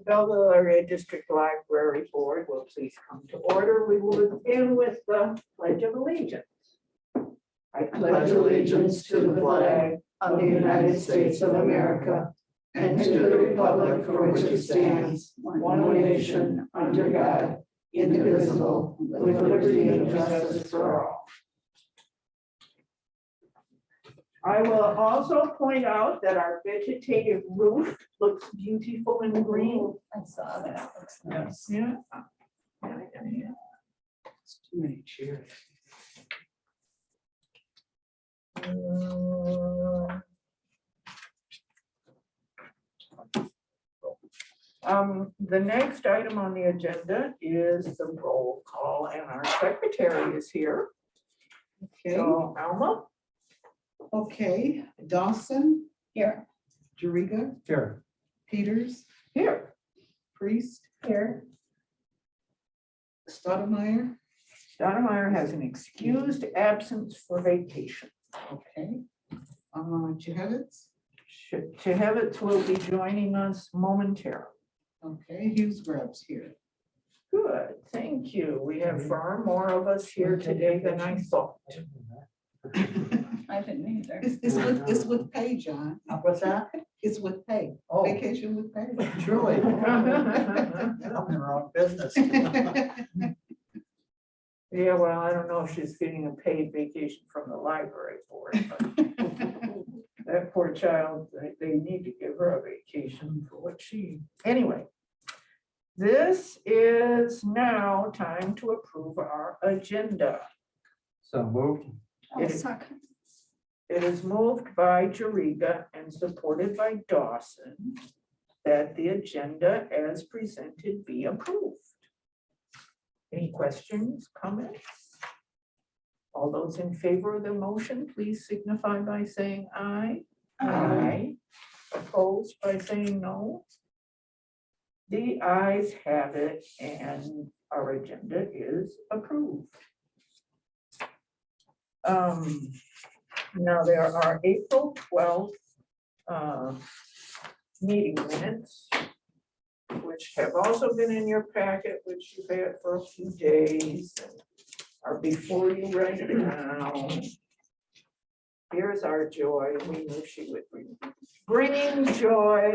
Belleville Area District Library Board will please come to order. We will begin with the Pledge of Allegiance. I pledge allegiance to the flag of the United States of America and to the republic for which it stands, one nation, under God, indivisible, with liberty and justice for all. I will also point out that our vegetative roof looks beautiful in green. I saw that. Looks nice. Yeah. It's too many chairs. The next item on the agenda is the roll call, and our secretary is here. Okay, So Alma, okay, Dawson, Here. Jariga, Here. Peters, here. Priest, Here. Stoudemire, Stoudemire has an excused absence for vacation. okay. Jehevitz, Chehevitz will be joining us momentarily. okay, Hughes Grubbs here. Good, thank you. We have far more of us here today than I thought. I didn't either. It's with pay, John. What's that? It's with pay. Oh, Vacation with pay. truly. I'm in the wrong business. Yeah, well, I don't know if she's getting a paid vacation from the library board, but that poor child, they need to give her a vacation for what she, anyway. This is now time to approve our agenda. So moved. I'll second. It is moved by Jariga and supported by Dawson that the agenda as presented be approved. Any questions, comments? All those in favor of the motion, please signify by saying aye. Aye. Opposed by saying no. The ayes have it and our agenda is approved. Now there are April 12th meeting minutes, which have also been in your packet, which you've had for a few days, and are before you right now. Here's our Joy. We knew she would bring joy.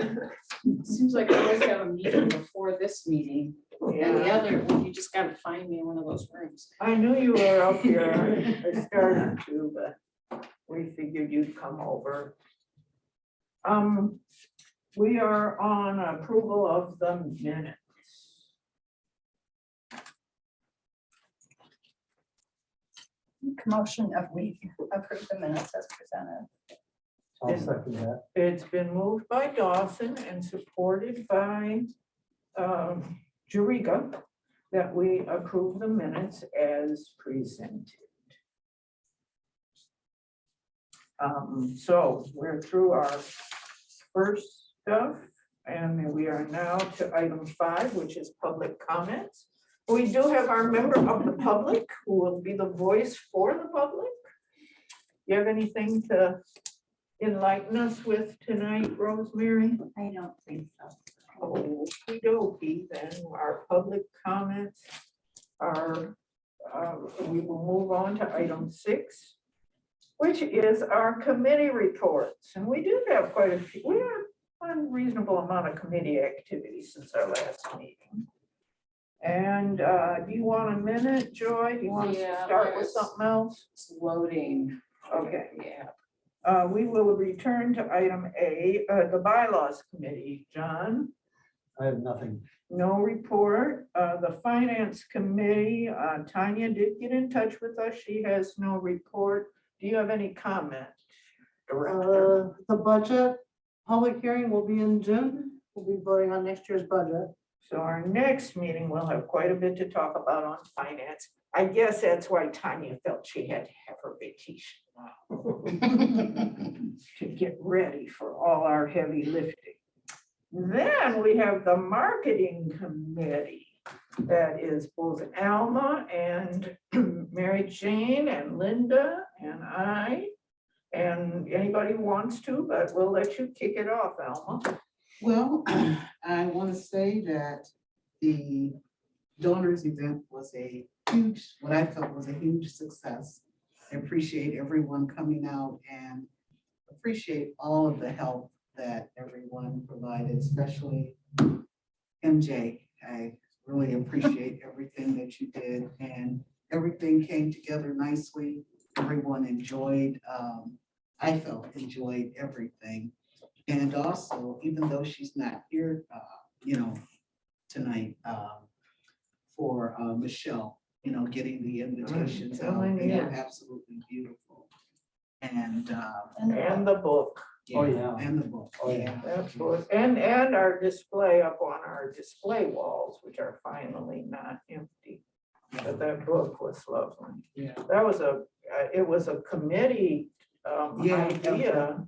Seems like I always have a meeting before this meeting. And the Yeah, other, you just gotta find me in one of those rooms. I knew you were up here. I started to, but we figured you'd come over. We are on approval of the minutes. Motion of we approve the minutes as presented. I'll second that. It's been moved by Dawson and supported by Jariga that we approve the minutes as presented. So we're through our first stuff, and we are now to item 5, which is public comments. We do have our member of the public who will be the voice for the public. You have anything to enlighten us with tonight, Rosemary? I don't think so. Okey dokey, then our public comments are, we will move on to item 6, which is our committee reports. And we do have quite a few, we have a reasonable amount of committee activity since our last meeting. And do you want a minute, Joy? Do you want us to Yeah, start with yes. something else? It's loading. Okay. Yeah. We will return to item A, the bylaws committee. John? I have nothing. No report. The finance committee, Tanya did get in touch with us. She has no report. Do you have any comment, Director? The budget public hearing will be in June. We'll be voting on next year's budget. So our next meeting, we'll have quite a bit to talk about on finance. I guess that's why Tanya felt she had to have her vacation now to get ready for all our heavy lifting. Then we have the marketing committee. That is both Alma and Mary Jane and Linda and I, and anybody who wants to, but we'll let you kick it off, Alma. Well, I want to say that the donors event was a huge, what I felt was a huge success. I appreciate everyone coming out and appreciate all of the help that everyone provided, especially MJ. I really appreciate everything that you did, and everything came together nicely. Everyone enjoyed, I felt enjoyed everything. And also, even though she's not here, tonight, for Michelle, getting the invitations out, telling they you. were absolutely beautiful. And, And the book, Oh, yeah. and the book. Oh, yeah. that book, and our display up on our display walls, which are finally not empty. But that book was lovely. Yeah. That was it was a committee Yeah. idea.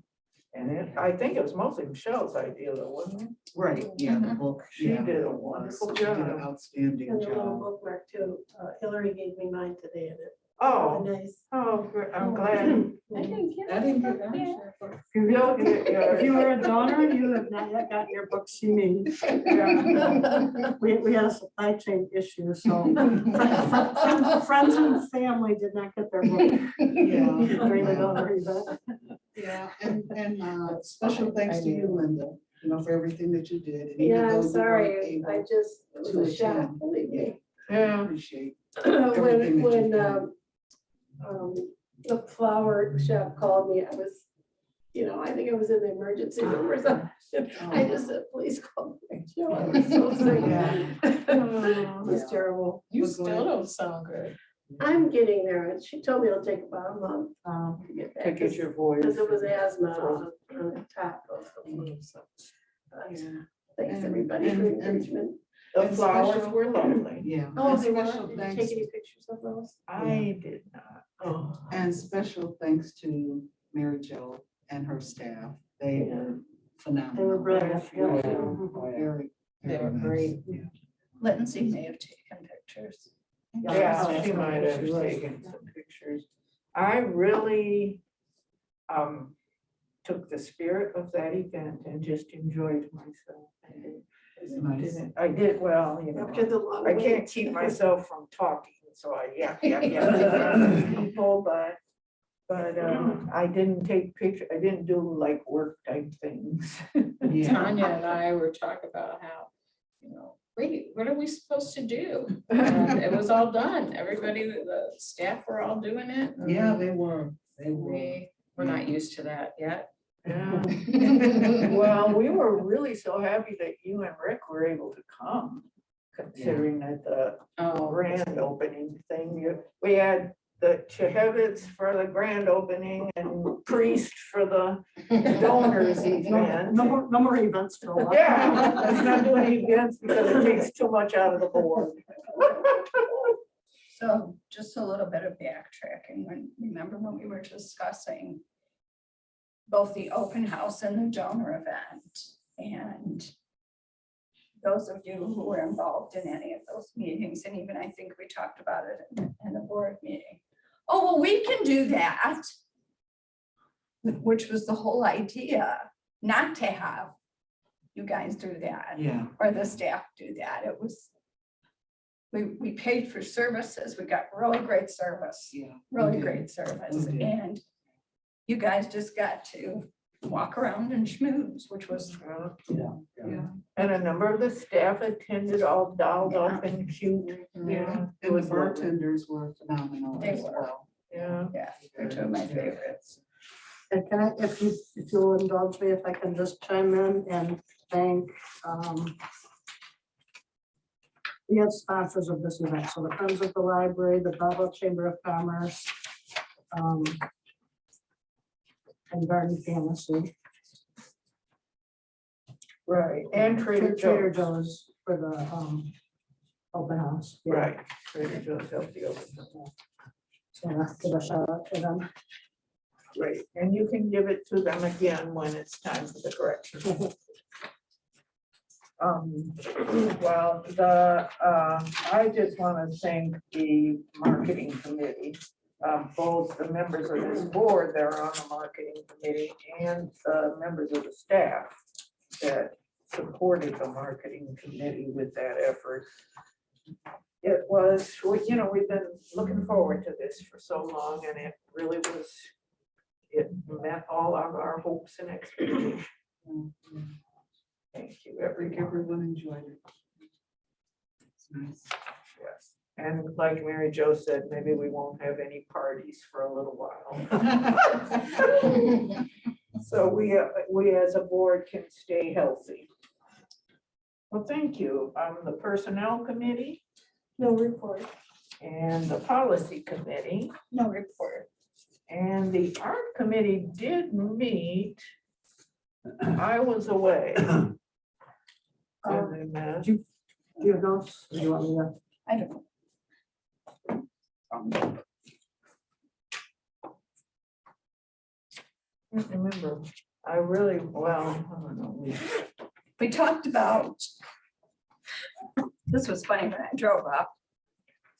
And I think it was mostly Michelle's idea though, wasn't it? Right, yeah, the book. She yeah, did a it was. wonderful She did an job. outstanding And a little job. bookmark too. Hillary gave me mine today and it. Oh, Nice. I'm glad. I didn't get I didn't it. get Yeah. You'll get If you yours. were a donor, you have not yet gotten your book, see me. Yeah. We had a supply chain issue, so friends and family did not get their book Yeah. during the donor event. Yeah, and special thanks to you, Linda, for everything that you did. And even Yeah, though I'm you weren't sorry, able I just, it was to a shock, attend, believe me. I Yeah. appreciate everything When, that you've the flower shop called me, I was, I think I was in the emergency room or something. I just said, please call me. I was so sick. It was terrible. You We're still going- don't sound good. I'm getting there, and she told me it'll take about a month to get back. To get your voice. Because it was asthma on the top of the flu, so. Yeah. Thanks, And- everybody, for and- encouragement. The And flowers special- were lovely. Yeah. Oh, and they were, special did you thanks- take any pictures of those? I did not. Oh. And special thanks to Mary Jo and her staff. They were phenomenal. They were brilliant. Yeah. Oh, yeah. Mhm. Oh, yeah. Very, They very were nice. great. Yeah. Lindsay may have taken pictures. Yeah, she might have taken some pictures. I really took the spirit of that event and just enjoyed myself. It's nice. I did well, After the long I wait. can't keep myself from talking, so yeah, people, but I didn't take picture, I didn't do like work type things. Yeah. Tanya and I were talking about how, wait, what are we supposed to do? And it was all done. Everybody, the staff were all doing it. and Yeah, they were. They were. We're not used to that yet. Yeah. Well, we were really so happy that you and Rick were able to come, considering that the Oh, grand opening thing, we had the Chehevitz for the grand opening and Priest for the donors event. No more events for a while. Yeah, let's not do any events because it takes too much out of the board. So just a little bit of backtracking, remember when we were discussing both the open house and the donor event, and those of you who were involved in any of those meetings, and even I think we talked about it in a board meeting. Oh, well, we can do that, which was the whole idea, not to have you guys do that Yeah. or the staff do that. It was, we paid for services. We got really great service, Yeah. really did. great service. We did. And you guys just got to walk around and schmooze, which was, Yeah. And a number of the staff attended all dolled up and cute. Yeah. It And the was lovely. bartenders were phenomenal They as were. well. Yeah. yeah, they're two of my favorites. And can I, if you'll indulge me, if I can just chime in and thank the sponsors of this event, so the Friends of the Library, the Belleville Chamber of Commerce, and Garden Fantasy. Right, and Trader Trader Joe's. Joe's for the open house. Yeah. Right, Trader Joe's helped the open house. So I'll give a shout out to them. Right, and you can give it to them again when it's time for the correction. Well, I just want to thank the marketing committee, both the members of this board that are on the marketing committee and the members of the staff that supported the marketing committee with that effort. It was, you know, we've been looking forward to this for so long, and it really was, it met all of our hopes and expectations. Thank you, I think everyone enjoyed it. It's nice. Yes. And like Mary Jo said, maybe we won't have any parties for a little while. So we as a board can stay healthy. Well, thank you. The Personnel Committee No report. and the Policy Committee No report. and the Art Committee did meet. I was away. When they met. Do you have notes? Or do you want me to? I don't know. I can't remember. I really, well, I don't know. We talked about, this was funny when I drove up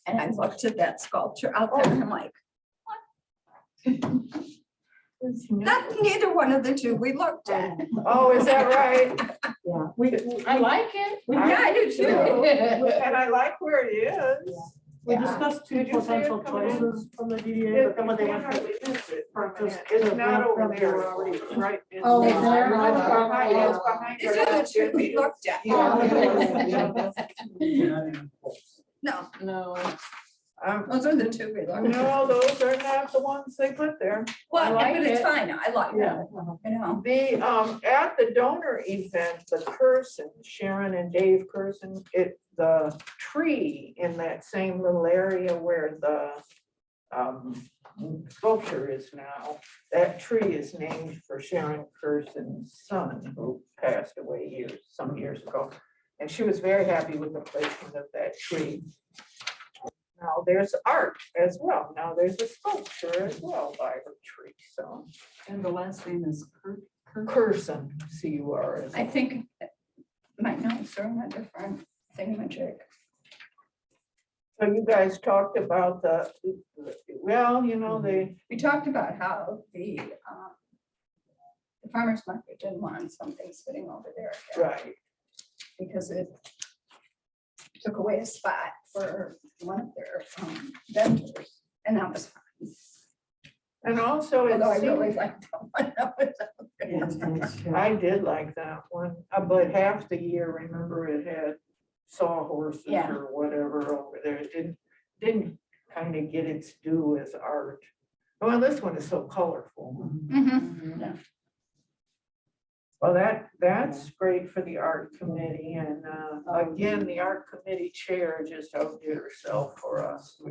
and I looked at that sculpture out there and I'm like, not neither one of the two we looked at. Oh, is that right? Yeah, I like it. Yeah, I do too. And I like where it is. we Yeah. discussed two Did you see it potential coming in? choices from the DDA, but then when they went Can't to hardly miss it for a purchase minute. It's to not rent over them, they there. were already- It's right. in Oh, there. it's there? No, it's behind, it's behind. These are the two we looked at. No, No, those are the two we looked at. No, those are not the ones they put there. Well, like but it's it. fine. I like it, Yeah. you know. The, at the donor event, the Curson, Sharon and Dave Curson, the tree in that same little area where the sculpture is now, that tree is named for Sharon Curson's son, who passed away some years ago. And she was very happy with the placement of that tree. Now there's art as well. Now there's a sculpture as well by her tree, so. And the last name is Curson, C-U-R-S. I think my notes are on a different thingamajig. So you guys talked about well, you know, We talked about how the farmer's market didn't want something sitting over there again, right, because it took away a spot for one of their vendors, and that was fine. and also it Although I really seemed, liked that one. That was out there. I did like that one, but half the year, remember, it had sawhorses Yeah. or whatever over there. It didn't kind of get its due as art. Well, this one is so colorful. Mhm. Well, that's great for the art committee, and again, the art committee chair just outdid herself for us.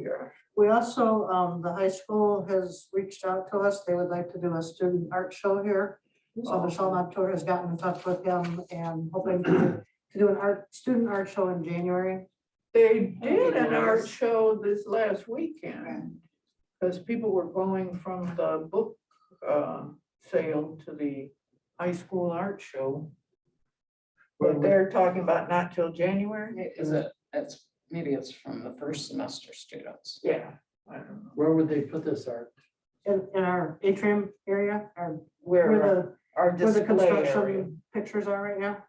We also, the high school has reached out to us. They would like to do a student art show here. So Michelle Montour has gotten in touch with him and hoping to do an student art show in January. They did an art show this last weekend, because people were going from the book sale to the high school art show. But they're talking about not till January? is it, maybe it's from the first semester students. Yeah, I don't know. Where would they put this art? In our atrium area, or Where our where the display area. construction pictures are right now.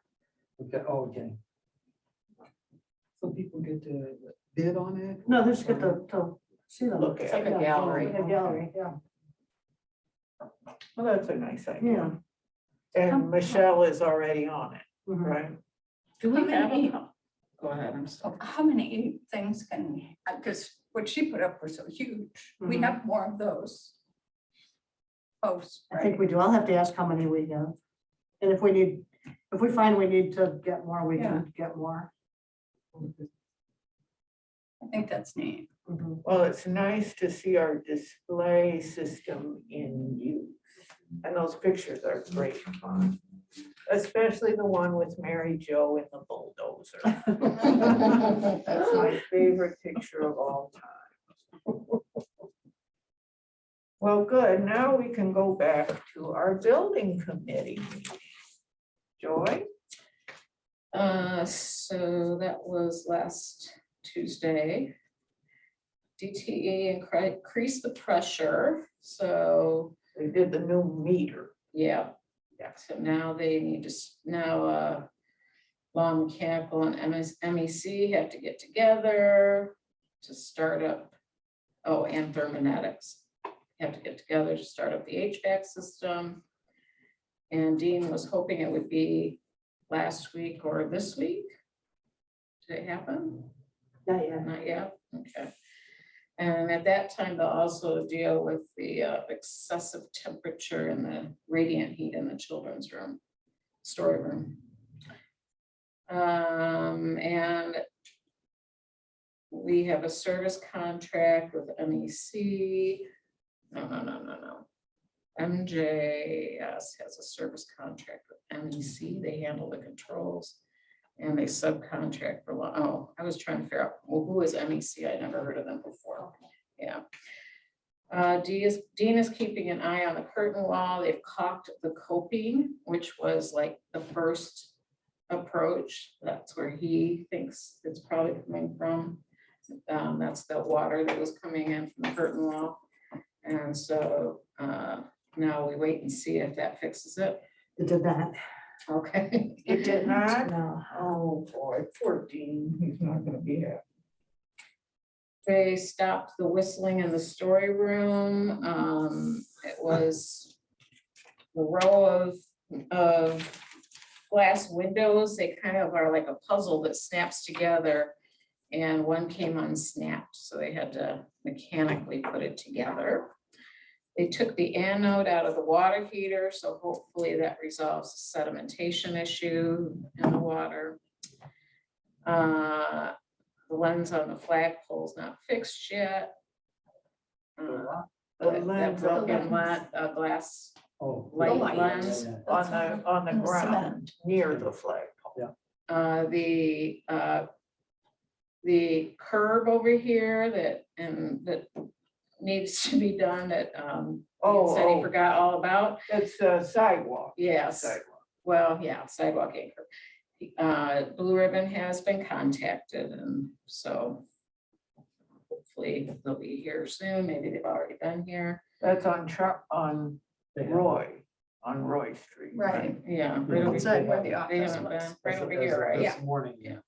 Okay, oh, okay. so people get to bid on it? No, they just get to see them. Look It's at like it. a gallery. A gallery, yeah. Well, that's a nice Yeah. idea. And Michelle is already on it, Mhm. right? Do How we have many- a? Go ahead, I'm sorry. How many things can, because what she put up was so huge, we Mhm. have more of those posts, I think right? we do. I'll have to ask how many we have. And if we find we need to get more, we can get more. I think that's neat. Mhm. Well, it's nice to see our display system in use. And those pictures are great fun, especially the one with Mary Jo in the bulldozer. That's my favorite picture of all time. Well, good. Now we can go back to our building committee. Joy? So that was last Tuesday. DTE increased the pressure, so They did the new meter. yeah. So now they need to, now Law Mechanical and MEC have to get together to start up, oh, and Thermonetics have to get together to start up the HVAC system. And Dean was hoping it would be last week or this week. Did it happen? Not yet. Not yet, okay. And at that time, they'll also deal with the excessive temperature and the radiant heat in the children's room, story room. And we have a service contract with MEC. No. MJS has a service contract with MEC. They handle the controls and they subcontract for, oh, I was trying to figure out, well, who is MEC? I never heard of them before. Yeah. Dean is keeping an eye on the curtain wall. They've caulked the coping, which was like the first approach. That's where he thinks it's probably coming from. That's the water that was coming in from the curtain wall. And so now we wait and see if that fixes it. It did that. Okay. It did not? No. Oh, boy, poor Dean, he's not gonna be happy. They stopped the whistling in the story room. It was the row of glass windows. They kind of are like a puzzle that snaps together, and one came unsnapped, so they had to mechanically put it together. They took the anode out of the water heater, so hopefully that resolves the sedimentation issue in the water. The lens on the flagpole is not fixed yet. The That lens broken glass Oh. light light. lens. on the ground, near the flagpole. The curb over here that needs to be done that Ian said he forgot all about. It's a sidewalk. Yes, Sidewalk. well, yeah, sidewalk anchor. Blue Ribbon has been contacted, and so hopefully they'll be here soon. Maybe they've already been here. That's on Roy Street. Right. Yeah. right over Outside where the They office haven't was. been, right over here, right? This morning.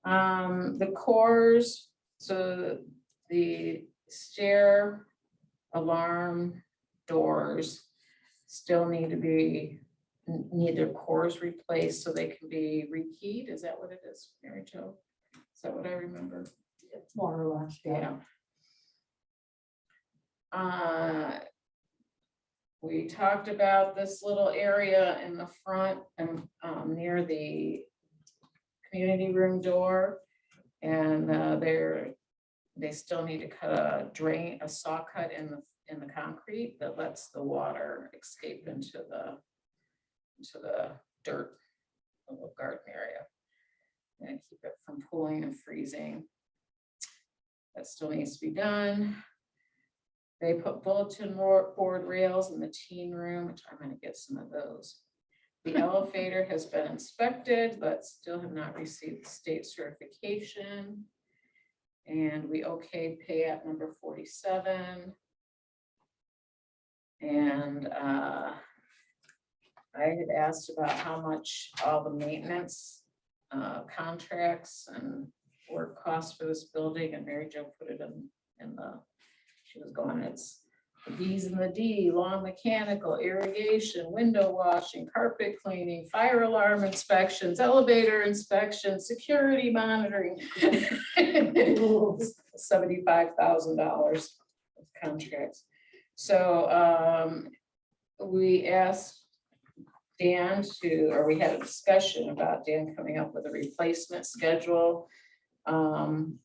The cores, so the stair alarm doors still need their cores replaced so they can be rekeyed. Is that what it is, Mary Jo? Is that what I remember? More or less, yeah. Yeah. We talked about this little area in the front and near the community room door, and they still need to cut a saw cut in the concrete that lets the water escape into the dirt of the garden area and keep it from pooling and freezing. That still needs to be done. They put bulletin board rails in the teen room, which I'm gonna get some of those. The elevator has been inspected, but still have not received state certification. And we okayed pay at number 47. And I had asked about how much all the maintenance contracts and work costs for this building, and Mary Jo put it in the, she was going, it's the B's and the D, lawn mechanical, irrigation, window washing, carpet cleaning, fire alarm inspections, elevator inspections, security monitoring. $75,000 of contracts. So we asked Dan we had a discussion about Dan coming up with a replacement schedule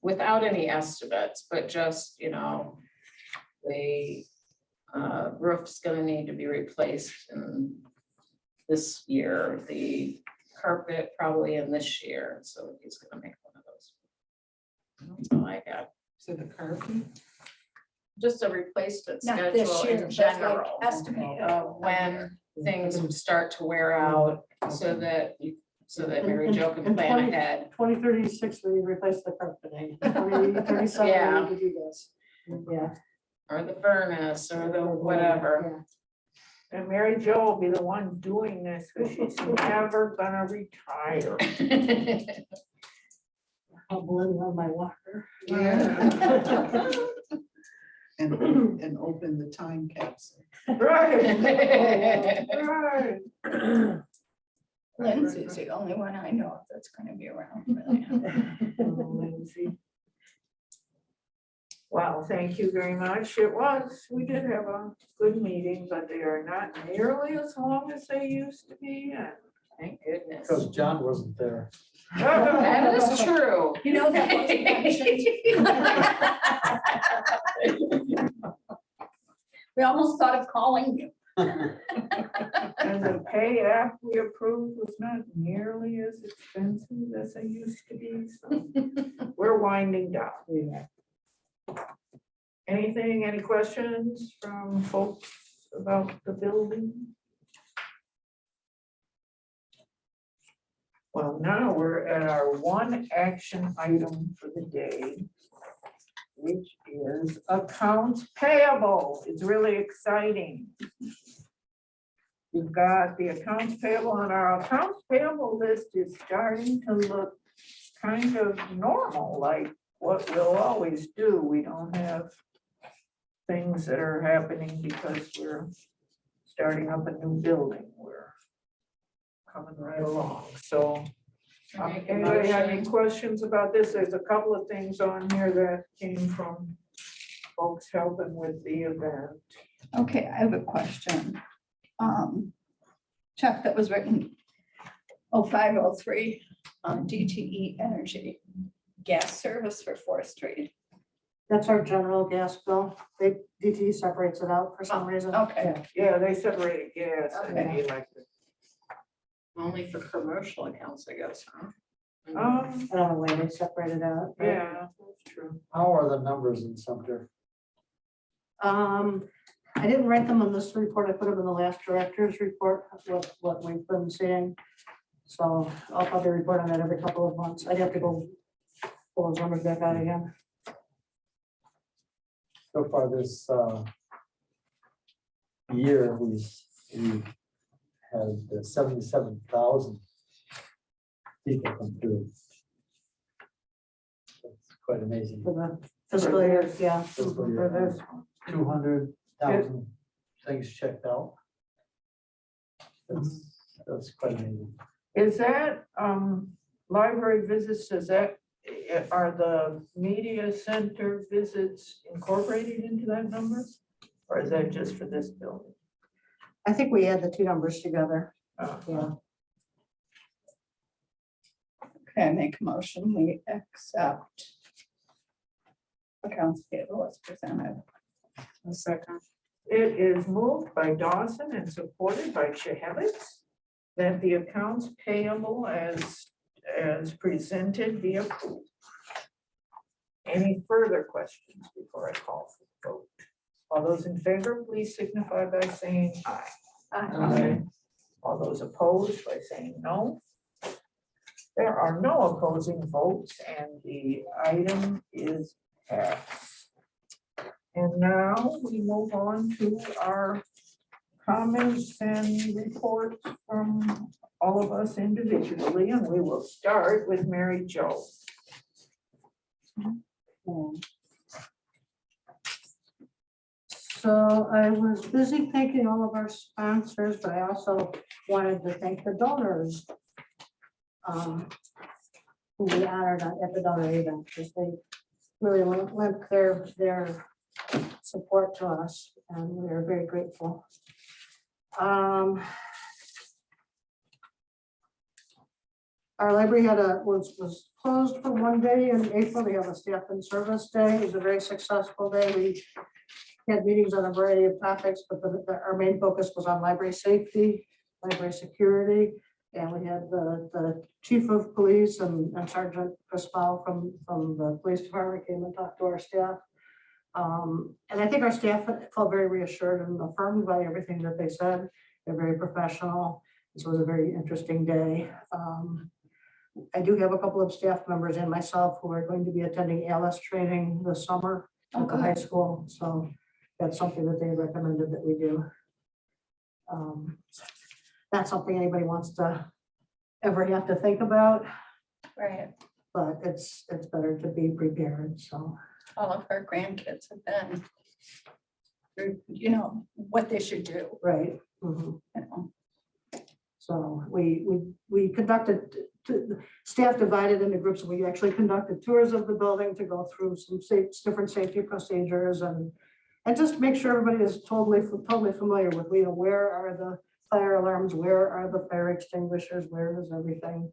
without any estimates, but just, the roof's gonna need to be replaced in this year, the carpet probably in this year, so he's gonna make one of those. That's all I got. So the carpet, Just a replacement Not this schedule year, in but like general estimated. of when things would start to wear out, so that Mary Jo can In plan 20 ahead. 2036, we replace the carpeting. 2037, Yeah. we need to do this. Yeah. Or the furnace or the whatever. And Mary Jo will be the one doing this, because she's never gonna retire. I'll blend on my walker. Yeah. And open the time capsule. Right. Right. Lindsay's the only one I know of that's gonna be around for that. Oh, Lindsay. Well, thank you very much. We did have a good meeting, but they are not nearly as long as they used to be. And Thank goodness. Because John wasn't there. That is true. You know, that wasn't mentioned. We almost thought of calling you. And the pay app we approved was not nearly as expensive as they used to be, so we're winding down. Anything, any questions from folks about the building? Well, now we're at our one action item for the day, which is accounts payable. It's really exciting. We've got the accounts payable, and our accounts payable list is starting to look kind of normal, like what we'll always do. We don't have things that are happening because we're starting up a new building. We're coming right along. So Make a anybody have any motion. questions about this? There's a couple of things on here that came from folks helping with the event. Okay, I have a question. Check that was written 0503 on DTE Energy gas service for 4th Street. That's our general gas bill. DT separates it out for some reason. Okay, Yeah, they separated gas and Okay. electric. Only for commercial accounts, I guess, huh? I don't know why they separated out. but, Yeah, that's true. How are the numbers in Sumter? I didn't write them on this report. I put them in the last director's report, what we've been seeing. So I'll probably report on that every couple of months. I'd have to go pull those numbers back out again. So far this year, we had 77,000 people come through. That's quite amazing. For the fiscal year, yeah. Fiscal For year. this. 200,000 things checked out. That's quite amazing. Is that library visits, are the media center visits incorporated into that number? Or is that just for this building? I think we add the two numbers together. Yeah. okay, I make a motion, we accept accounts payable as presented. A second. It is moved by Dawson and supported by Chehevitz that the accounts payable as presented be approved. Any further questions before I call for the vote? All those in favor, please signify by saying aye. Aye. All those opposed by saying no. There are no opposing votes and the item is passed. And now we move on to our comments and reports from all of us individually, and we will start with Mary Jo. So I was busy thanking all of our sponsors, but I also wanted to thank the donors who we honored at the donor event, because they really lent their support to us, and we are very grateful. Our library was closed for one day in April. We have a staff and service day. It was a very successful day. We had meetings on a variety of topics, but our main focus was on library safety, library security. And we had the chief of police and Sergeant Crispal from the police department came and talked to our staff. And I think our staff felt very reassured and affirmed by everything that they said. They're very professional. This was a very interesting day. I do have a couple of staff members and myself who are going to be attending ALS training this summer at the high school. So that's something that they recommended that we do. Not something anybody wants to ever have to think about, Right. but it's better to be prepared, so. All of our grandkids have been through, you know, what they should do, Right. Mhm. you know. So we conducted, staff divided into groups. We actually conducted tours of the building to go through some different safety procedures and just make sure everybody is totally familiar with, you know, where are the fire alarms, where are the fire extinguishers, where is everything?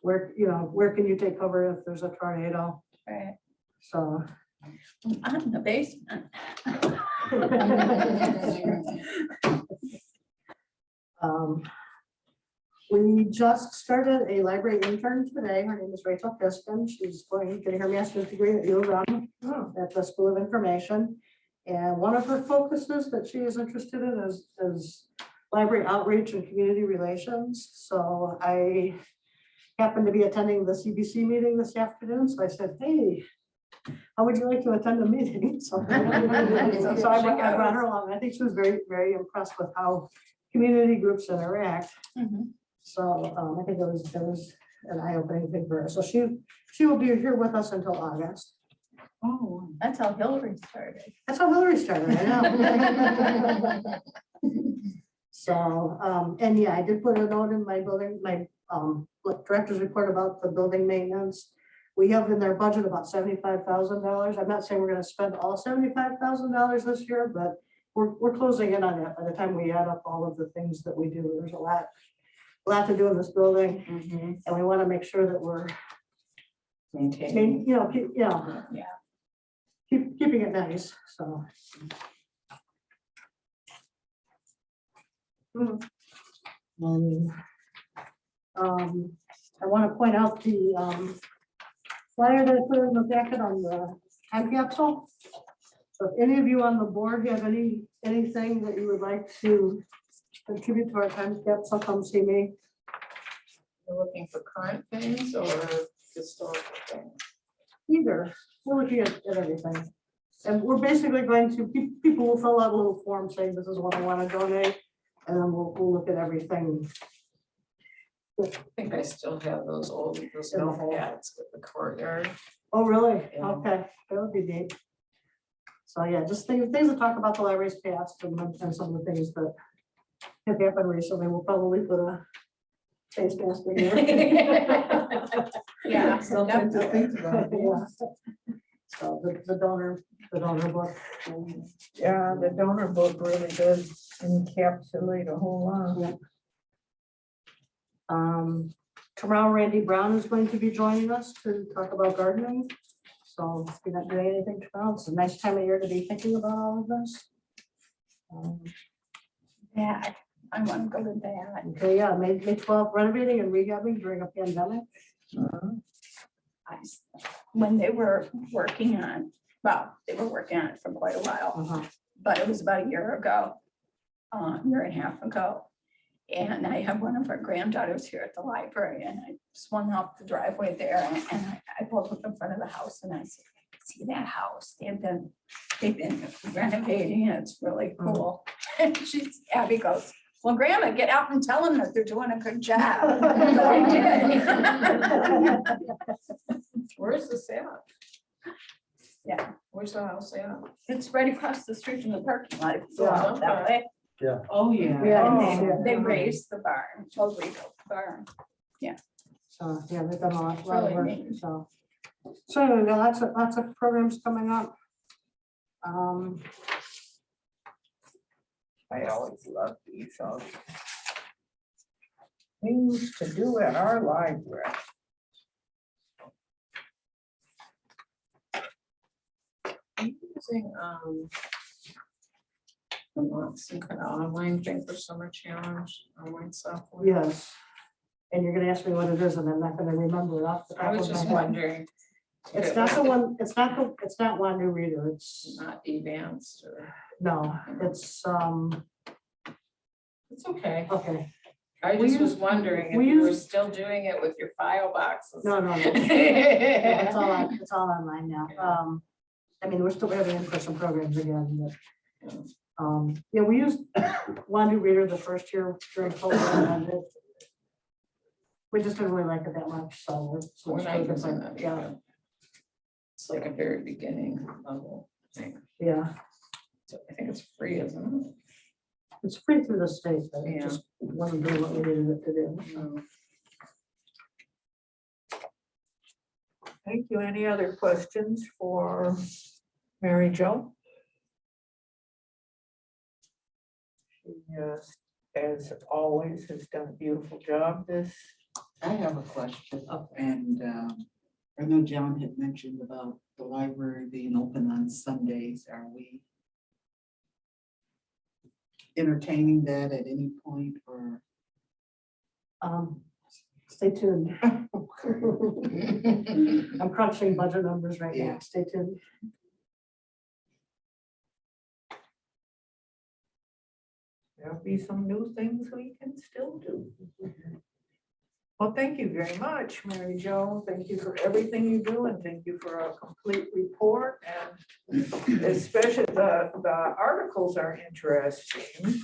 Where, you know, where can you take cover if there's a tornado? Right. So. I'm in the basement. We just started a library intern today. Her name is Rachel Piston. She's getting her master's degree at U of M at the School of Information. And one of her focuses that she is interested in is library outreach and community relations. So I happened to be attending the CBC meeting this afternoon. So I said, hey, how would you like to attend a meeting? So I brought her along. I think she was very, very impressed with how community groups interact. Mhm. So I think it was an eye-opening thing for her. So she will be here with us until August. Oh, that's how Hillary started. That's how Hillary started, I know. So, and yeah, I did put a note in my building, my director's report about the building maintenance. We have in their budget about $75,000. I'm not saying we're gonna spend all $75,000 this year, but we're closing in on that by the time we add up all of the things that we do. There's a lot to do in this building, and we want to make sure that we're Maintaining. keeping it nice, so. And, I want to point out the flyer that I put in the packet on the time capsule. So if any of you on the board have anything that you would like to contribute to our time capsule, come see me. You're looking for current things or historical things? Either, we're looking at everything. And we're basically going to, people will fill out a little form saying this is what I want to donate, and then we'll look at everything. I think I still have those notepads with the courtyard. Oh, really? Yeah. Okay, that would be neat. So yeah, just things to talk about the library's past and some of the things that have happened recently. We'll probably put a face mask in here. Yeah. Something to think about. Yeah. So the donor book. Yeah, the donor book really does encapsulate a whole lot. Yeah. Tomorrow Randy Brown is going to be joining us to talk about gardening. So if you're not doing anything tomorrow, it's a nice time of year to be thinking about all of this. Yeah, I want to go to that. Okay, yeah, May 12th, renovating and rehabbing during a pandemic. When they were working on, well, they were working on it for quite a while, but it was about a year ago, year and a half ago. And I have one of our granddaughters here at the library, and I swung up the driveway there, and I pulled up in front of the house, and I said, see that house? They've been renovating it. It's really cool. And Abby goes, well, Grandma, get out and tell them that they're doing a good job. So I did. Where's this at? Yeah, Where's the house at? it's right across the street from the parking lot. If you go Yeah. out that way. Oh, yeah. Yeah. And they raised the barn, totally built the barn. So yeah, they've done a lot of Really work. neat. So anyway, we got lots of programs coming up. I always love these things to do at our library. I'm using some kind of online thing for summer challenge, online software. Yes. And you're gonna ask me what it is, and I'm not gonna remember it off the top I of was my just head. wondering. if It's it not was the one, it's not one new reader, it's, Not advanced or, no, it's, it's okay. okay, I We just was use- wondering if we you were use- still doing it with your file boxes. no, no, no. It's all online now. I mean, we're still having in-person programs again, but Yeah, we used Laundry Reader the first year during COVID, and we just didn't really like it that much, so We're not using that. Yeah, either. It's like a very beginning level thing. yeah, So I think it's free, isn't it? it's free through the state, but it Yeah. just wasn't doing what we needed it to do. so. No. Thank you. Any other questions for Mary Jo? She, as always, has done a beautiful job this. I have a question, and I know John had mentioned about the library being open on Sundays. Are we entertaining that at any point, or? Stay tuned. I'm crunching budget numbers right now. Yeah. Stay tuned. There'll be some new things we can still do. Well, thank you very much, Mary Jo. Thank you for everything you do, and thank you for a complete report. And especially the articles are interesting.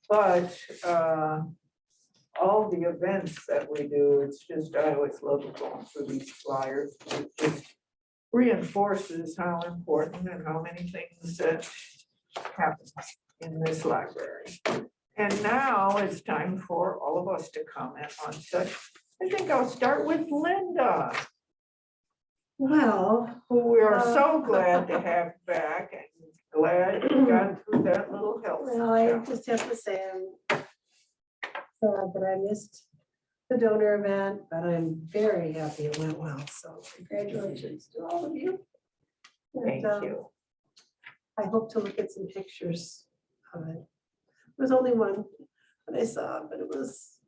But all the events that we do, it's just, I always love going through these flyers. It just reinforces how important and how many things that happen in this library. And now it's time for all of us to comment on such. I think I'll start with Linda, Well, who we are so glad to have back, and glad you got through that little health. well, I challenge. just have to say I'm sad that I missed the donor event, but I'm very happy it went well. So congratulations to all of you. Thank And, you. I hope to look at some pictures of it. There was only one that I saw, but it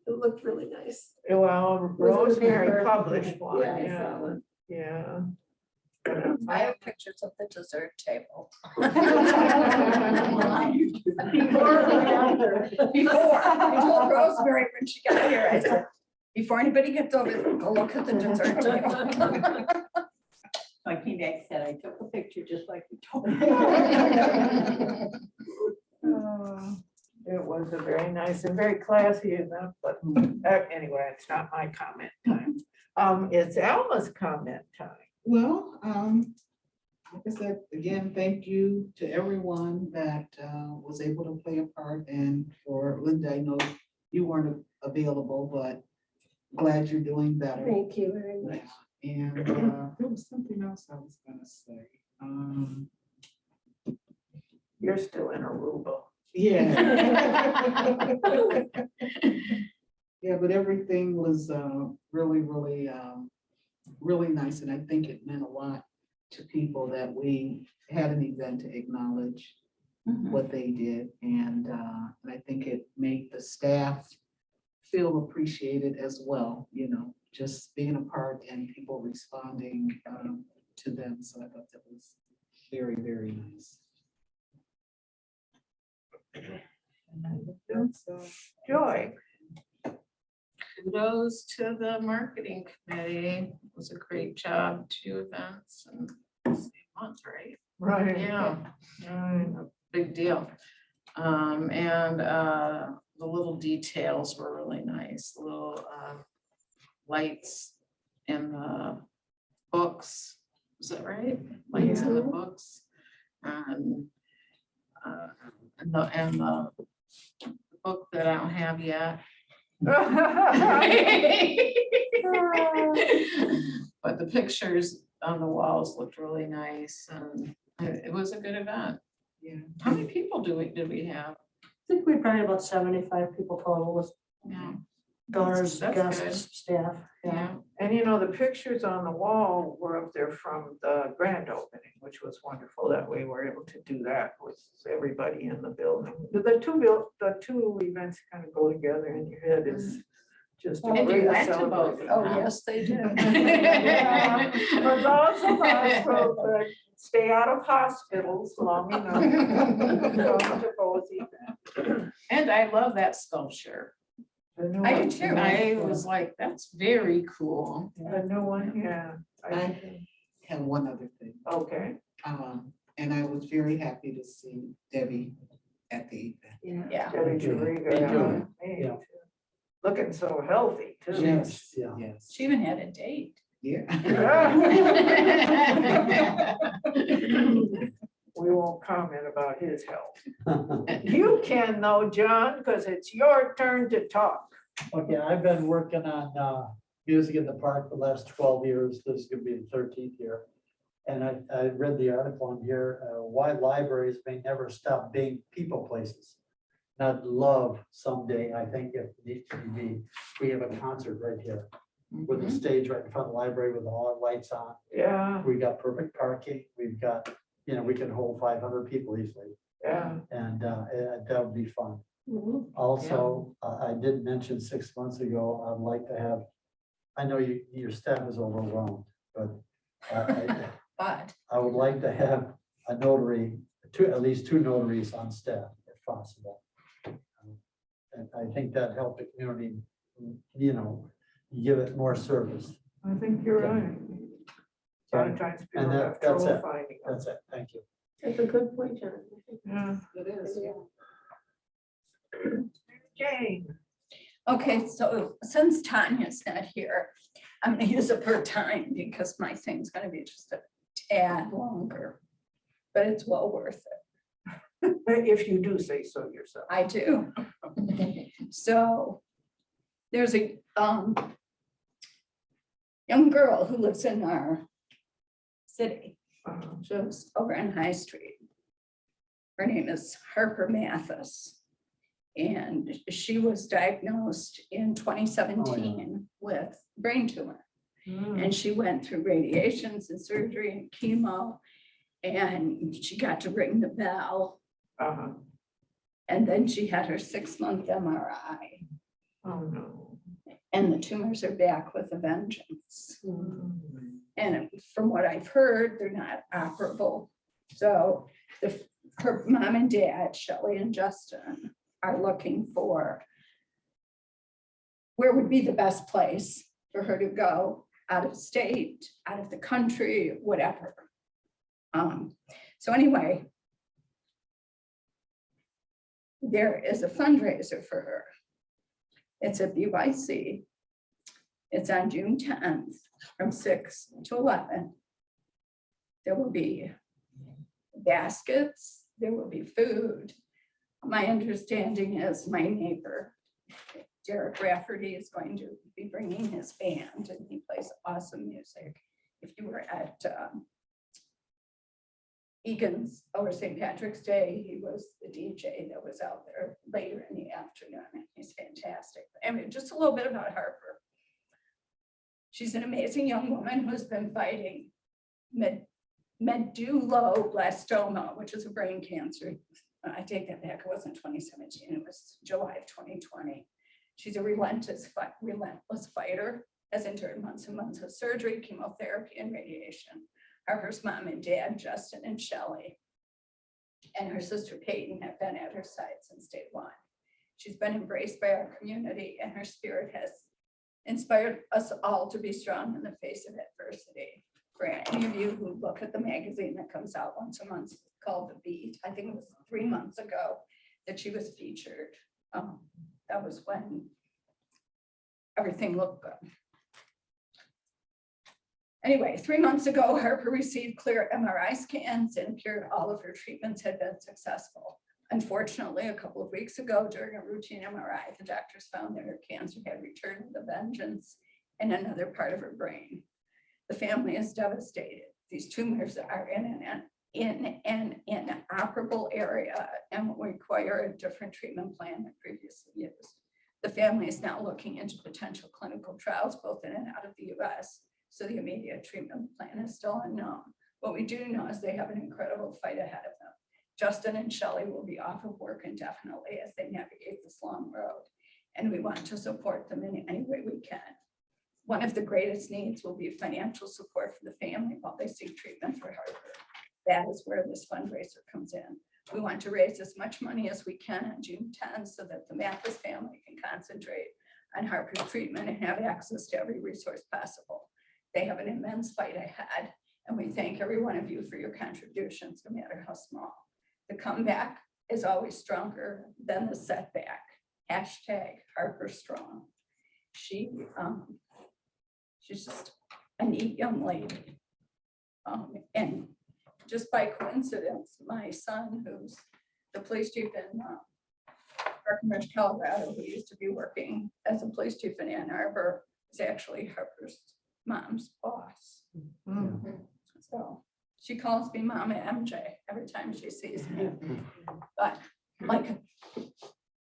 looked really nice. Well, Was it the Rosemary paper? published one, Yeah, I yeah, saw one. yeah. I have pictures of the dessert table. Before and after. Before, I told Rosemary when she got here, I said, before anybody gets over there, go look at the dessert table. I came back and said, I took a picture just like you told me. It was a very nice and very classy event, but anyway, it's not my comment time. It's Alma's comment time. Well, like I said, again, thank you to everyone that was able to play a part, and for Linda, I know you weren't available, but glad you're doing better. Thank you very much. And there was something else I was gonna say. You're still in Aruba. Yeah. Yeah, but everything was really, really, really nice, and I think it meant a lot to people that we had an event to acknowledge what they did, and I think it made the staff feel appreciated as well, you know, just being a part and people responding to them. So I thought that was very, very nice. So, Joy. Kudos to the marketing committee. It was a great job, 2 events in the same month, right? Right. Yeah, Right. big deal. And the little details were really nice, the little lights in the books. Is that right? Lights in the books. And the book that I don't have yet. But the pictures on the walls looked really nice, and it was a good event. yeah. How many people did we have? I think we probably about 75 people total with Yeah, donors, That's guests, good. staff. yeah. And you know, the pictures on the wall were up there from the grand opening, which was wonderful that we were able to do that with everybody in the building. The two events kind of go together in your head is just a And you great went to both. celebration. Oh, yes, they did. Yeah. For those of us who could stay out of hospitals long enough. Come to both events. And I love that sculpture. The new I do one. too. I was like, that's very cool. The new one, yeah. I have one other thing. Okay. And I was very happy to see Debbie at the event. Yeah. Debbie Juriga, Me yeah, too. me Yeah. too. Looking so healthy too. Yes, yeah. Yes, She even had a date. yeah. We won't comment about his health. You can though, John, because it's your turn to talk. Okay, I've been working on music in the park for the last 12 years. This is gonna be the 13th year. And I read the article on here, why libraries may never stop being people places. And I'd love someday, I think if needs to be, we have a concert right here with a stage right in front of the library with all the lights on. Yeah, We got perfect parking. We've got, we can hold 500 people easily. yeah. And that would be fun. Mhm. Also, I did mention 6 months ago, I'd like to have, I know your staff is overwhelmed, but But I would like to have a notary, at least 2 notaries on staff if possible. And I think that helped the community, give it more service. I think you're right. A lot of times people And have that's trouble it. finding them. That's it. Thank you. That's a good point, John. Yeah. It is. Jane. okay, so since Tanya's not here, I'm gonna use up her time because my thing's gonna be just a tad longer. But it's well worth it. If you do say so yourself. I do. So there's a young girl who lives in our city. She lives over on High Street. Her name is Harper Mathis. And she was diagnosed in 2017 with brain tumor. And she went through radiations and surgery and chemo. And she got to ring the bell. Uh-huh. And then she had her 6-month MRI. Oh, no. And the tumors are back with a vengeance. And from what I've heard, they're not operable. So her mom and dad, Shelley and Justin, are looking for where would be the best place for her to go, out of state, out of the country, whatever. So anyway, there is a fundraiser for her. It's at BYC. It's on June 10th from 6 to 11. There will be baskets, there will be food. My understanding is my neighbor, Derek Rafferty, is going to be bringing his band and he plays awesome music. If you were at Egan's over St. Patrick's Day, he was the DJ that was out there later in the afternoon. And he's fantastic. I mean, just a little bit about Harper. She's an amazing young woman who's been fighting medulloblastoma, which is a brain cancer. I take that back, it wasn't 2017, it was July of 2020. She's a relentless fighter, has endured months and months of surgery, chemotherapy, and radiation. Harper's mom and dad, Justin and Shelley, and her sister Peyton have been at her side since day one. She's been embraced by our community and her spirit has inspired us all to be strong in the face of adversity. For any of you who look at the magazine that comes out once a month called The Beat, I think it was 3 months ago that she was featured. That was when everything looked good. Anyway, 3 months ago, Harper received clear MRI scans and appeared all of her treatments had been successful. Unfortunately, a couple of weeks ago, during a routine MRI, the doctors found that her cancer had returned with a vengeance in another part of her brain. The family is devastated. These tumors are in an inoperable area and will require a different treatment plan than previously used. The family is now looking into potential clinical trials both in and out of the US. So the immediate treatment plan is still unknown. What we do know is they have an incredible fight ahead of them. Justin and Shelley will be off of work indefinitely as they navigate this long road, and we want to support them in any way we can. One of the greatest needs will be financial support for the family while they seek treatment for Harper. That is where this fundraiser comes in. We want to raise as much money as we can on June 10th so that the Mathis family can concentrate on Harper's treatment and have access to every resource possible. They have an immense fight ahead, and And we thank every one of you for your contributions, no matter how small. The comeback is always stronger than the setback. Hashtag Harper Strong. She's just a neat young lady. And just by coincidence, my son, who's the police chief in Breckenridge, Colorado, who used to be working as a police chief in Ann Arbor, is actually Harper's mom's boss. So she calls me Mama MJ every time she sees me. But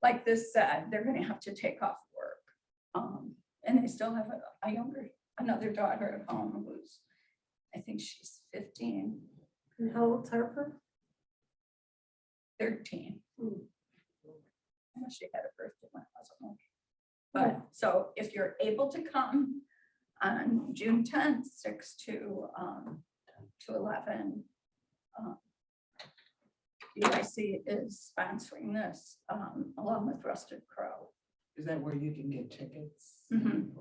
like this said, they're gonna have to take off work. And they still have another daughter at home who's, I think she's 15, And how old's Harper? 13. I know she had a birthday when I wasn't looking. But so if you're able to come on June 10th, 6 to 11, UIC is sponsoring this along with Rusted Crow. Is that where you can get tickets? Mhm.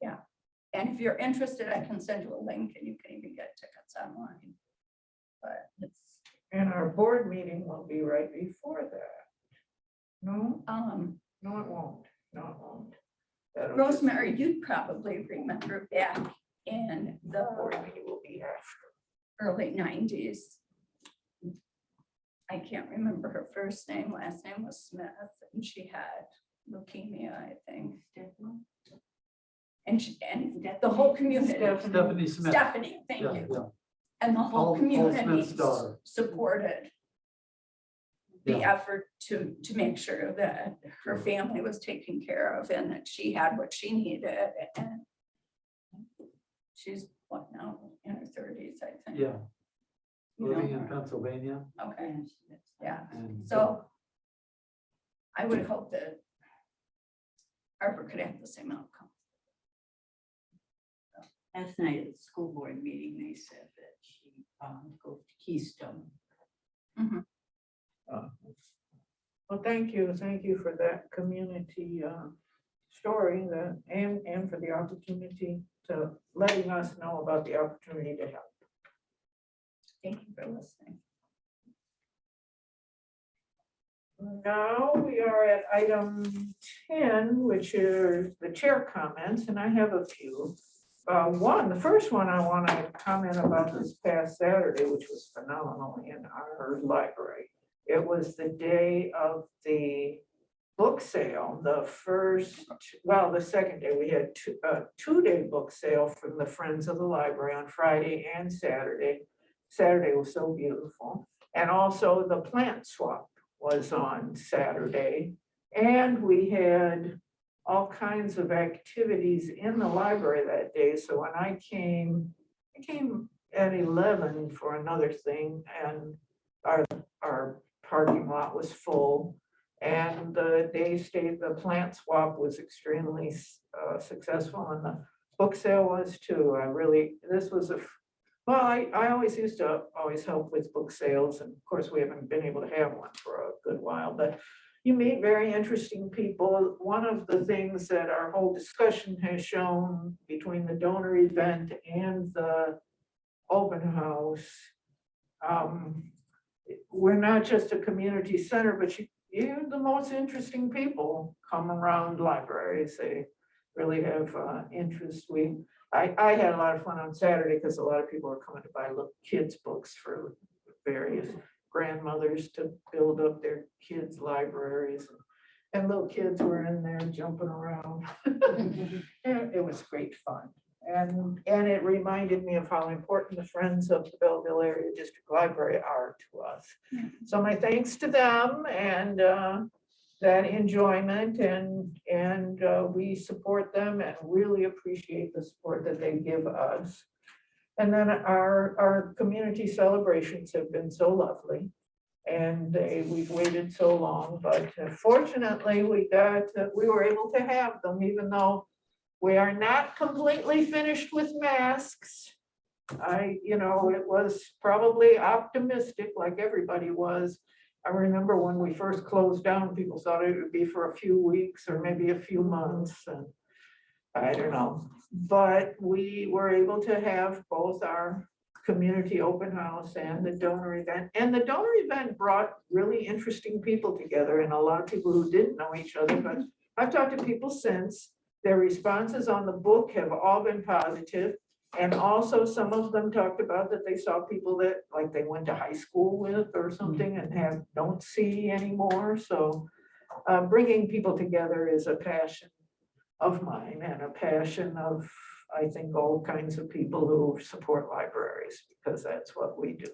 Yeah. And if you're interested, I can send you a link and you can even get tickets online. But it's, And our board meeting will be right before that. No, no, it won't. No, it won't. That'll just- Rosemary, you'd probably remember back in The board the meeting will be after. early 90s. I can't remember her first name, last name was Smith, and she had leukemia, I think. And the whole community, Stephanie Smith. Stephanie, thank Yeah, you. yeah. And the whole Paul community Smith's daughter. supported the Yeah. effort to make sure that her family was taken care of and that she had what she needed. And she's what now, in her 30s, I think. Yeah, You living know in her. Pennsylvania. Okay, yeah. And So I would hope that Harper could have the same outcome. Last night at the school board meeting, they said that she goes to Keystone. Well, thank you for that community story and for the opportunity to letting us know about the opportunity to help. Thank you for listening. Now we are at item 10, which is the chair comments, and I have a few. The first one I want to comment about this past Saturday, which was phenomenal in our library. It was the day of the book sale, the second day. We had two-day book sale from the Friends of the Library on Friday and Saturday. Saturday was so beautiful. And also the plant swap was on Saturday. And we had all kinds of activities in the library that day. So when I came at 11 for another thing, and our parking lot was full. And the plant swap was extremely successful, and the book sale was too. I always used to help with book sales, and of course, we haven't been able to have one for a good while, but you meet very interesting people. One of the things that our whole discussion has shown between the donor event and the open house, we're not just a community center, but you're the most interesting people come around libraries. They really have interest. I had a lot of fun on Saturday because a lot of people were coming to buy little kids' books for various grandmothers to build up their kids' libraries. And little kids were in there jumping around. And it was great fun. And it reminded me of how important the Friends of the Belleville Area District Library are to us. So my thanks to them and that enjoyment, and we support them and really appreciate the support that they give us. And then our community celebrations have been so lovely, and we've waited so long, but fortunately we were able to have them, even though we are not completely finished with masks. It was probably optimistic, like everybody was. I remember when we first closed down, people thought it would be for a few weeks or maybe a few months, and I don't know. But we were able to have both our community open house and the donor event. And the donor event brought really interesting people together and a lot of people who didn't know each other, but I've talked to people since. Their responses on the book have all been positive. And also some of them talked about that they saw people that like they went to high school with or something and don't see anymore. So bringing people together is a passion of mine and a passion of, I think, all kinds of people who support libraries, because that's what we do.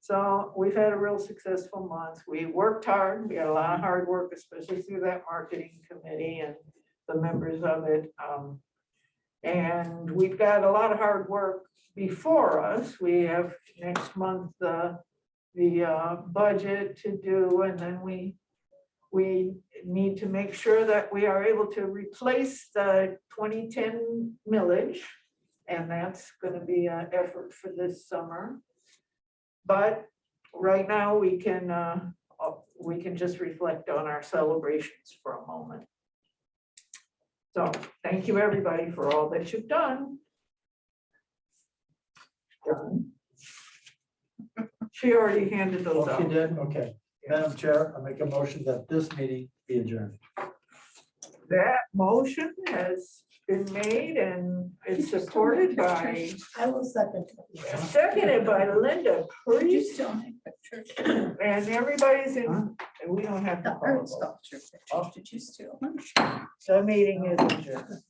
So we've had a real successful month. We worked hard. We had a lot of hard work, especially through that marketing committee and the members of it. And we've got a lot of hard work before us. We have next month the budget to do, and then we need to make sure that we are able to replace the 2010 millage. And that's going to be an effort for this summer. But right now we can just reflect on our celebrations for a moment. So thank you, everybody, for all that you've done. She already handed those Oh, you out. did? Okay. Madam Chair, I make a motion that this meeting be adjourned. That motion has been made and it's supported by, I will second. seconded by Linda Did you Priest. still make pictures? And everybody's in, and we don't have to The call a art vote. sculpture pictures, did you still? The meeting is adjourned.